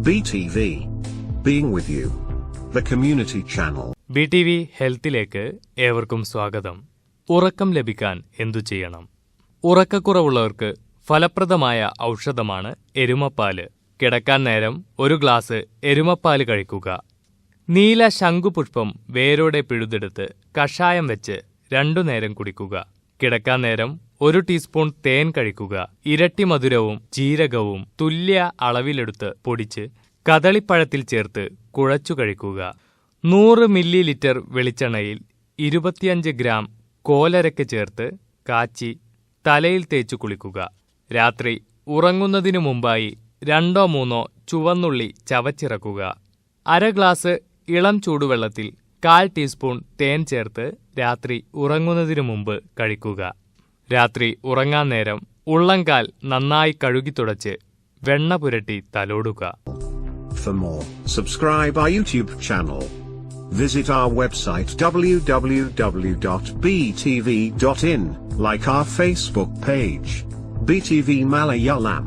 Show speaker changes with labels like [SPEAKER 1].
[SPEAKER 1] BTV. Being with you. The community channel.
[SPEAKER 2] BTV ഹെൽത്തിലേക്ക് ഏവർക്കും സ്വാഗതം. ഉറക്കം ലഭിക്കാൻ എന്തു ചെയ്യണം? ഉറക്കക്കുറവുള്ളവർക്ക് ഫലപ്രദമായ ഔഷധമാണ് എരുമപ്പാല്. കിടക്കാൻ നേരം ഒരു ഗ്ലാസ് എരുമപ്പാല് കഴിക്കുക. നീല ശംഖുപുഷ്പം വേരോടെ പിഴുതെടുത്ത് കഷായം വെച്ച് 2 നേരം കുടിക്കുക. കിടക്കാൻ നേരം 1 ടീസ്പൂൺ തേൻ കഴിക്കുക. ഇരട്ടി മധുരവും ജീരകവും തുല്യ അളവിലെടുത്ത് പൊടിച്ച് കദളിപ്പഴത്തിൽ ചേർത്ത് കുഴച്ചു കഴിക്കുക. 100 മില്ലി ലിറ്റർ വെളിച്ചെണ്ണയിൽ 25 ഗ്രാം കോലരക്ക് ചേർത്ത് കാച്ചി തലയിൽ തേച്ചു കുളിക്കുക. രാത്രി ഉറങ്ങുന്നതിനു മുമ്പായി 2-3 ചുവന്നുള്ളി ചവച്ചിറക്കുക. 1/2 ഗ്ലാസ് ഇളം ചൂടുവെള്ളത്തിൽ 1/4 ടീസ്പൂൺ തേൻ ചേർത്ത് രാത്രി ഉറങ്ങുന്നതിനു മുമ്പ് കഴിക്കുക. രാത്രി ഉറങ്ങാൻ നേരം ഉള്ളംകാൽ നന്നായി കഴുകി തുടച്ച് വെണ്ണ പുരട്ടി തലോടുക.
[SPEAKER 1] For more, subscribe our YouTube channel. Visit our website www.btv.in, like our Facebook page, BTV Malayalam.